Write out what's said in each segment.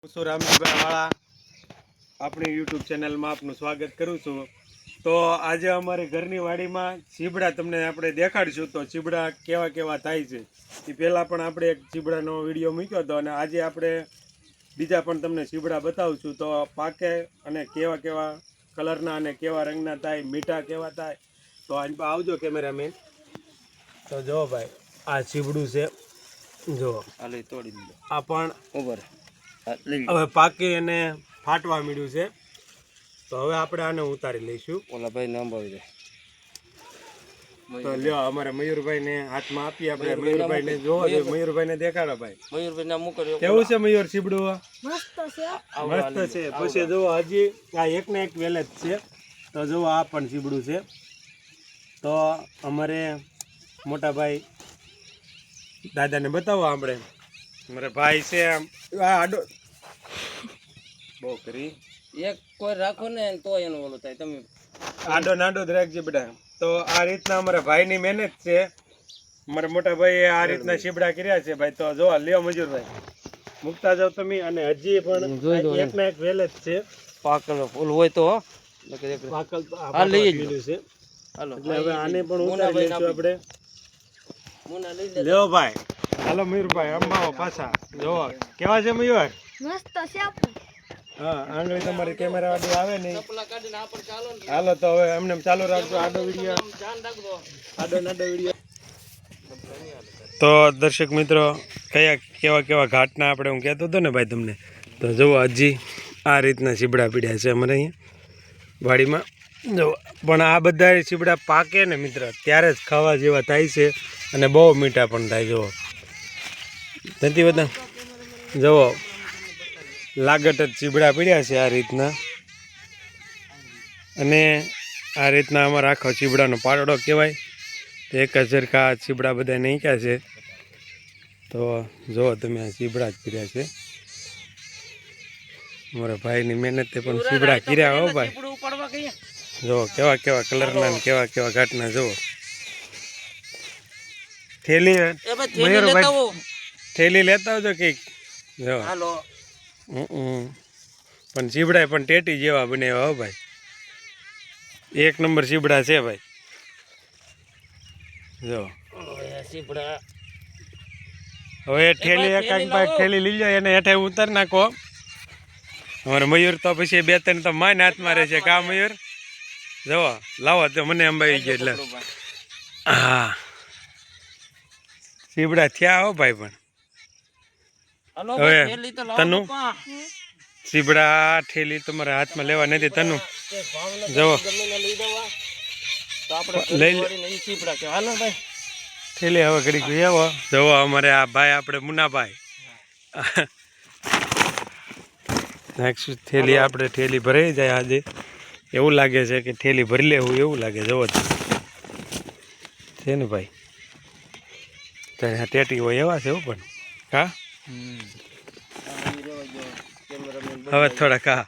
હું રામજીભાઈ વાળા આપણી યુટ્યુબ ચેનલમાં આપનું સ્વાગત કરું છું। તો આજે અમારી ઘરની વાડીમાં ચીબડા તમને આપણે દેખાડીશું। તો ચીબડા કેવા કેવા થાય છે એ પહેલાં પણ આપણે એક ચીબડાનો વિડીયો મૂક્યો હતો અને આજે આપણે બીજા પણ તમને ચીબડા બતાવશું। તો પાકે અને કેવા કેવા કલરના અને કેવા રંગના થાય, મીઠા કેવા થાય। તો આની પર આવજો કેમેરામેન। તો જો ભાઈ આ ચીબડું છે, જો તોડી દીધો આ પણ ઉપર હવે પાકી અને ફાટવા મળ્યું છે। તો હવે આપણે આને ઉતારી લઈશું। ઓલા ભાઈ નામ આવી જાય તો લ્યો અમારે મયુરભાઈ ને હાથમાં આપીએ આપણે। મયુરભાઈ ને જોવો જોઈએ, મયુરભાઈ ને દેખાડો ભાઈ। મયુરભાઈ નામ મૂકો કેવું છે મયુર ચીબડું? મસ્ત છે। પછી જો હજી આ એક ને એક વેલ જ છે। તો જો આ પણ ચીબડું છે। તો અમારે મોટા ભાઈ દાદાને બતાવો આપણે। મારે ભાઈ છે આ આડો બહુ કરી એક કોઈ રાખો ને તો એનું ઓલું થાય। તમે આડો નાડો જ રાખજે બેટા। તો આ રીતના અમારા ભાઈની મહેનત છે। અમારા મોટા ભાઈએ આ રીતના ચીબડા કર્યા છે ભાઈ। તો જો લ્યો મજૂરભાઈ મૂકતા જાવ તમે। અને હજી પણ એક ના એક વેલ જ છે। પાકલ ફૂલ હોય તો પાકલ આ લઈ લીધું છે। એટલે હવે આને પણ ઉતારી લઈશું આપણે। લ્યો ભાઈ, હાલો મયુરભાઈ અંબાવો પાછા। જોવો કેવા છે મયુર? મસ્ત છે। હા, આંગળી તમારી કેમેરા વાળી આવે નહીં। હાલો તો હવે એમને ચાલુ રાખજો આડો વિડીયો, આડો નાડો વિડીયો। તો દર્શક મિત્રો કયા કેવા કેવા ઘાટના આપણે હું કહેતો હતો ને ભાઈ તમને। તો જુઓ હજી આ રીતના ચીબડા પીડ્યા છે અમારે અહીંયા વાડીમાં। જો પણ આ બધા ચીબડા પાકે ને મિત્ર ત્યારે જ ખાવા જેવા થાય છે અને બહુ મીઠા પણ થાય। જુઓ નથી બધા, જુઓ લાગટ જ ચીબડા પીડ્યા છે આ રીતના। અને આ રીતના અમારા આખો ચીબડાનો પાડો કહેવાય। એક જ સરખા ચીબડા બધા નાખ્યા છે। તો જુઓ તમે આ ચીબડા જ પીડ્યા છે। મારા ભાઈની મહેનતે પણ ચીબડા કર્યા હો ભાઈ। જુઓ કેવા કેવા કલરના ને કેવા કેવા ઘાટના। જુઓ થેલી મયુરભાઈ થેલી લેતા આવજો કંઈક। જો પણ ચીબડા પણ ટેટી જેવા બનાવ્યા હો ભાઈ। એક નંબર ચીબડા છે ભાઈ। જો હવે ઠેલી એકાદ ભાઈ ઠેલી લઈ જાય એને હેઠે ઉતાર નાખો। અમારે મયુર તો પછી બે ત્રણ તો માન હાથમાં રહે છે કા મયુર? જવો લાવો તો મને અંબાઈ ગયો એટલે હા ચીબડા થયા હો ભાઈ। પણ હવે તનુ ચીબડા ઠેલી તમારા હાથમાં લેવા નથી તનુ? જવો લઈ ઠેલી હવે ઘડીક આવો। જવો અમારે આ ભાઈ આપણે મુન્નાભાઈ નાખશું થેલી આપણે। ઠેલી ભરાઈ જાય આજે એવું લાગે છે કે ઠેલી ભરી લેવું એવું લાગે। જવો છે ને ભાઈ, ત્યારે ટેટી હોય એવા છે પણ હા। હવે થોડાક હા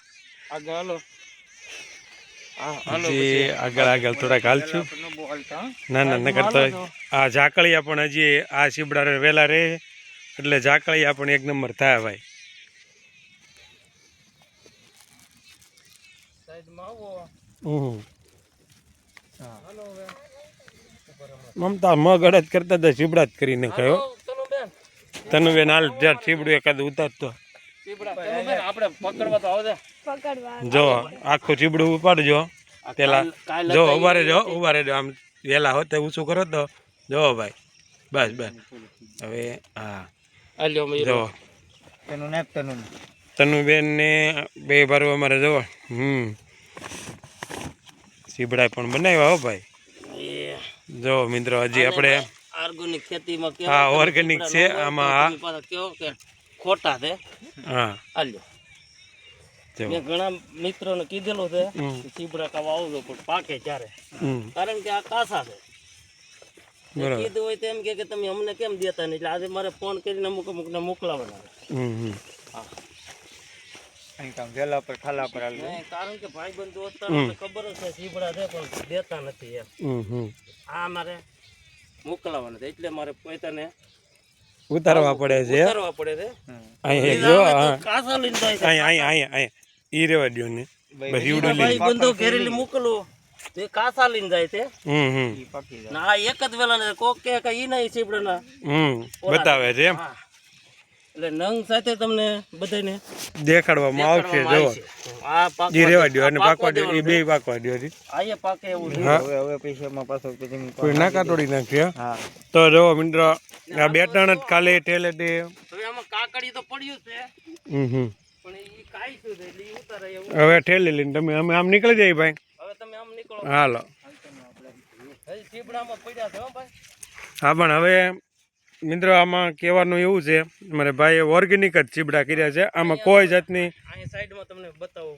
આગળ આગળ થોડાક હાલશું। ના ના નકર તો આ ઝાકળિયા પણ હજી આ ચીબડા વેલા રહે એટલે ઝાકળિયા પણ એક નંબર થાય ભાઈ। મમતા મગ અડદ કરતા હતા ચીબડા જ કરીને કયો તનુ બેન હાલ જ્યાં ચીબડું એકાદ ઉતારતો જો આખું ચીબડું ઉપાડજો પેલા। જો ઉભા રહેજો આમ વેલા હોતે ઊંચું કરો તો જો ભાઈ બસ બસ હવે હા જો તનુબેન ને બે બારું અમારે જો ચીબડા પણ બનાવ્યા હો ભાઈ। જો મિત્રો હજી આપણે ઓર્ગેનિક ખેતીમાં હા ઓર્ગેનિક છે આમાં કેવો કે ખોટા છે। હા આલ્યો મેં ઘણા મિત્રોને કીધેલું છે ચીબડા ખાવા આવજો પણ પાકે ક્યારે, કારણ કે આ કાસા છે। કીધું હોય તેમ કે તમે અમને કેમ દેતા નહીં, એટલે આજે મારે ફોન કરીને અમુક અમુકને મોકલાવાના। કારણ કે ભાઈ બંધ દોસ્તારોને ખબર જ છે ચીબડા છે પણ દેતા નથી એમ। આ મારે મોકલાવાના એટલે મારે પોતાને ઉતારવા પડે છે ઉતારવા પડે છે અહીંયા જો હા કાસા લઈને જાય છે અહીંયા ઈ રેવા દ્યો ને બસ ઈવડો ભાઈ બંધો ઘેરેલી મોકલો તે કાસા લઈને જાય છે હમ ના આ એક જ વેલા ને કોક કે ઈ નહીં સીબડાના બતાવે છે એમ હા એટલે નંગ સાથે તમને બધાને દેખાડવામાં આવશે જો આ પાક ઈ રેવા દ્યો અને પાકવા દ્યો એ બે પાકવા દ્યો છે આયે પાકે એવું છે હવે પૈસામાં પાછો કોઈ નાકા તોડી નાખશે તો જો મિત્રો આ બે ત્રણ જ ખાલી ટેલે તે હવે આમાં કાકડી તો પડ્યું છે હમ પણ ઈ કાઈ શું છે એટલે ઈ ઉતારે એવું હવે ઠેલી લઈને તમે અમે આમ નીકળી જઈએ ભાઈ હવે તમે આમ નીકળો હાલો હજી સીબડામાં પડ્યા છે હો ભાઈ હા પણ હવે મિત્રો આમાં કહેવાનું એવું છે મારે ભાઈએ ઓર્ગેનિક જ ચીબડા કર્યા છે આમાં કોઈ જાતની અહીંયા સાઈડમાં તમને બતાવો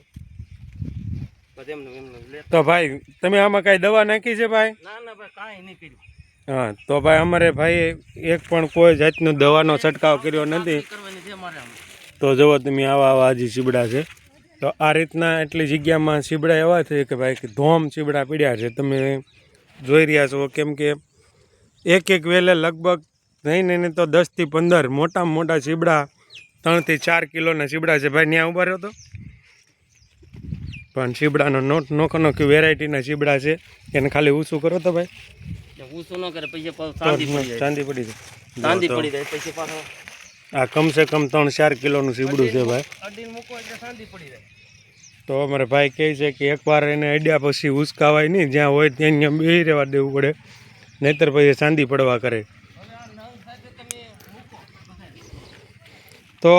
બસ એમને લે તો ભાઈ તમે આમાં કાંઈ દવા નાખી છે ભાઈ ના ના ભાઈ કાંઈ નહીં કર્યું હા તો ભાઈ અમારે ભાઈએ એક પણ કોઈ જાતનો દવાનો છંટકાવ કર્યો નથી કરવાની છે મારે આમ તો જુઓ તમે આવા હજી ચીબડા છે તો આ રીતના એટલી જગ્યામાં ચીબડા એવા છે કે ભાઈ ધોમ ચીબડા પીડ્યા છે તમે જોઈ રહ્યા છો કેમ કે એક વેલે લગભગ નહીં તો 10 થી 15 મોટામાં મોટા ચીબડા 3 થી 4 કિલોના ચીબડા છે ભાઈ ત્યાં ઉભા રહ્યો તો પણ ચીબડાનો નોખી વેરાયટીના ચીબડા છે એને ખાલી ઊંચું કરો તો ભાઈ ઊંચું ન કરે પછી ચાંદી પડી જાય ચાંદી પડી ચાંદી જાય પડી જાય પછી પાછો આ કમસે કમ 3-4 કિલોનું ચીબડું છે ભાઈ અડીને મૂકો એટલે ચાંદી પડી જાય તો અમારે ભાઈ કહે છે કે એકવાર એને અડ્યા પછી ઉચકાવાય નહીં જ્યાં હોય ત્યાં બેસી રહેવા દેવું પડે નહીતર પછી ચાંદી પડવા કરે હવે આ નવ સાથે તમે મૂકો તો